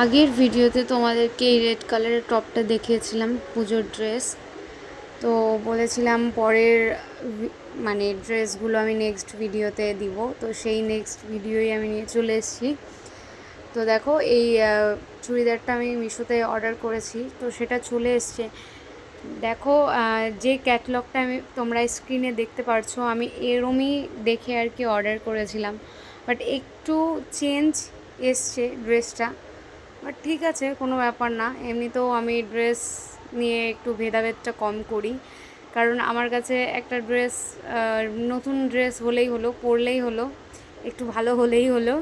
আগের ভিডিওতে তোমাদেরকে এই রেড কালারের টপটা দেখিয়েছিলাম, পুজোর ড্রেস। তো বলেছিলাম পরের মানে ড্রেসগুলো আমি নেক্সট ভিডিওতে দিব, তো সেই নেক্সট ভিডিওই আমি নিয়ে চলে এসেছি। তো দেখো এই চুড়িদারটা আমি মিশোতে অর্ডার করেছি, তো সেটা চলে এসছে। দেখো যে ক্যাটলগটা তোমরা স্ক্রিনে দেখতে পারছো, আমি এরমই দেখে আর কি অর্ডার করেছিলাম, বাট একটু চেঞ্জ এসছে ড্রেসটা। বাট ঠিক আছে, কোনো ব্যাপার না। এমনিতেও আমি ড্রেস নিয়ে একটু ভেদাভেদটা কম করি, কারণ আমার কাছে একটা ড্রেস নতুন ড্রেস হলেই হলো, পরলেই হলো, একটু ভালো হলেই হলো।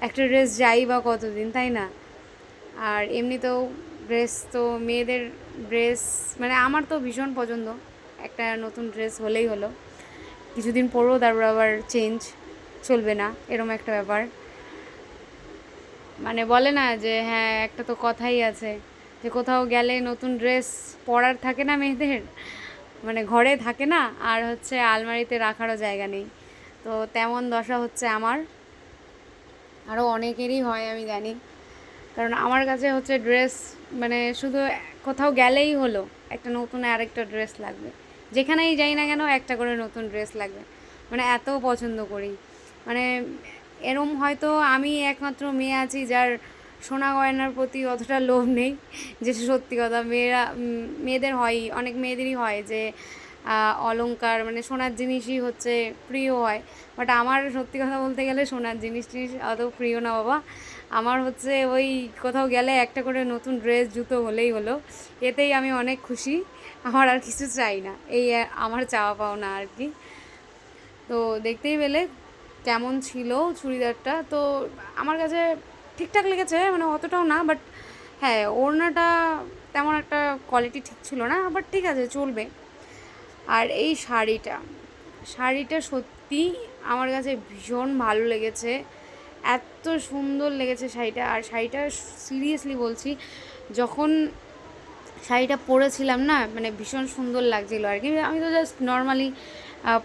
একটা ড্রেস যাই বা কতদিন, তাই না? আর এমনিতেও ড্রেস তো মেয়েদের ড্রেস মানে আমার তো ভীষণ পছন্দ। একটা নতুন ড্রেস হলেই হলো, কিছুদিন পরও তারপর আবার চেঞ্জ চলবে না, এরম একটা ব্যাপার। মানে বলে না যে হ্যাঁ, একটা তো কথাই আছে যে কোথাও গেলে নতুন ড্রেস পরার থাকে না মেয়েদের, মানে ঘরে থাকে না, আর হচ্ছে আলমারিতে রাখারও জায়গা নেই। তো তেমন দশা হচ্ছে আমার, আরও অনেকেরই হয় আমি জানি। কারণ আমার কাছে হচ্ছে ড্রেস মানে শুধু কোথাও গেলেই হলো একটা নতুন আরেকটা ড্রেস লাগবে, যেখানেই যাই না কেন একটা করে নতুন ড্রেস লাগবে, মানে এত পছন্দ করি। মানে এরম হয়তো আমি একমাত্র মেয়ে আছি যার সোনা গয়নার প্রতি অতটা লোভ নেই। যে সত্যি কথা, মেয়েদের হয়ই, অনেক মেয়েদেরই হয় যে অলংকার মানে সোনার জিনিসই হচ্ছে প্রিয় হয়। বাট আমার সত্যি কথা বলতে গেলে সোনার জিনিস টিনিস অত প্রিয় না বাবা। আমার হচ্ছে ওই কোথাও গেলে একটা করে নতুন ড্রেস জুতো হলেই হলো, এতেই আমি অনেক খুশি। আমার আর কিছু চাই না, এই আমার চাওয়া পাওনা আর কি। তো দেখতেই পেলে কেমন ছিল চুড়িদারটা। তো আমার কাছে ঠিকঠাক লেগেছে, মানে অতটাও না, বাট হ্যাঁ, ওড়নাটা তেমন একটা কোয়ালিটি ঠিক ছিল না, বাট ঠিক আছে, চলবে। আর এই শাড়িটা সত্যি আমার কাছে ভীষণ ভালো লেগেছে, এত সুন্দর লেগেছে শাড়িটা। আর শাড়িটা সিরিয়াসলি বলছি, যখন শাড়িটা পরেছিলাম না, মানে ভীষণ সুন্দর লাগছিলো আর কি। আমি তো জাস্ট নর্মালি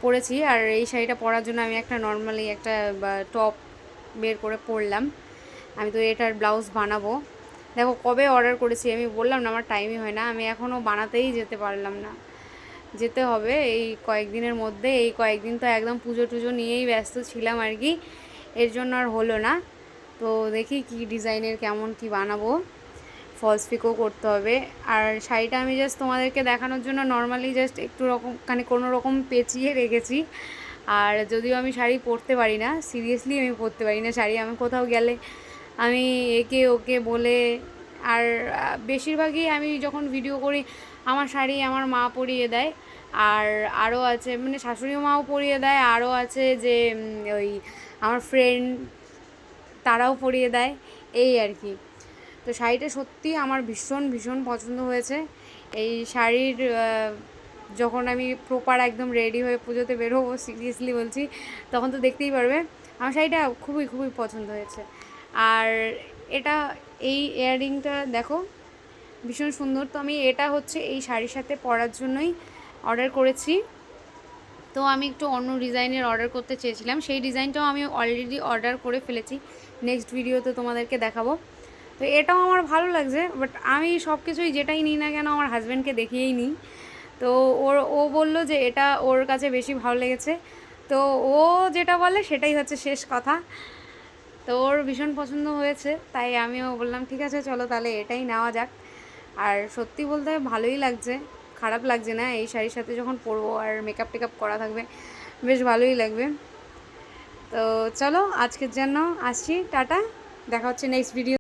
পরেছি, আর এই শাড়িটা পরার জন্য আমি একটা নর্মালি একটা টপ বের করে পরলাম। আমি তো এটার ব্লাউজ বানাবো। দেখো কবে অর্ডার করেছি, আমি বললাম না আমার টাইমই হয় না, আমি এখনও বানাতেই যেতে পারলাম না। যেতে হবে এই কয়েকদিনের মধ্যে, এই কয়েকদিন তো একদম পুজো টুজো নিয়েই ব্যস্ত ছিলাম আর কি, এর জন্য আর হলো না। তো দেখি কি ডিজাইনের কেমন কি বানাবো, ফলস পিকও করতে হবে। আর শাড়িটা আমি জাস্ট তোমাদেরকে দেখানোর জন্য নর্মালি জাস্ট একটু রকম মানে কোনো রকম পেঁচিয়ে রেখেছি। আর যদিও আমি শাড়ি পরতে পারি না, সিরিয়াসলি আমি পরতে পারি না শাড়ি। আমি কোথাও গেলে আমি একে ওকে বলে, আর বেশিরভাগই আমি যখন ভিডিও করি আমার শাড়ি আমার মা পরিয়ে দেয়। আর আরও আছে মানে শাশুড়ি মাও পরিয়ে দেয়, আরও আছে যে ওই আমার ফ্রেন্ড তারাও পরিয়ে দেয়, এই আর কি। তো শাড়িটা সত্যি আমার ভীষণ ভীষণ পছন্দ হয়েছে। এই শাড়ির যখন আমি প্রপার একদম রেডি হয়ে পুজোতে বেরোবো, সিরিয়াসলি বলছি, তখন তো দেখতেই পারবে। আমার শাড়িটা খুবই খুবই পছন্দ হয়েছে। আর এটা এই ইয়াররিংটা দেখো ভীষণ সুন্দর। তো আমি এটা হচ্ছে এই শাড়ির সাথে পরার জন্যই অর্ডার করেছি। তো আমি একটু অন্য ডিজাইনের অর্ডার করতে চেয়েছিলাম, সেই ডিজাইনটাও আমি অলরেডি অর্ডার করে ফেলেছি, নেক্সট ভিডিওতে তোমাদেরকে দেখাবো। তো এটাও আমার ভালো লাগছে, বাট আমি সব কিছুই যেটাই নিই না কেন আমার হাজব্যান্ডকে দেখিয়েই নিই। তো ও বললো যে এটা ওর কাছে বেশি ভালো লেগেছে, তো ও যেটা বলে সেটাই হচ্ছে শেষ কথা। তো ওর ভীষণ পছন্দ হয়েছে, তাই আমিও বললাম ঠিক আছে চলো তাহলে এটাই নেওয়া যাক। আর সত্যি বলতে ভালোই লাগছে, খারাপ লাগছে না। এই শাড়ির সাথে যখন পরবো আর মেকআপ টেকআপ করা থাকবে, বেশ ভালোই লাগবে। তো চলো আজকের জন্য আসছি, টাটা, দেখা হচ্ছে নেক্সট ভিডিও।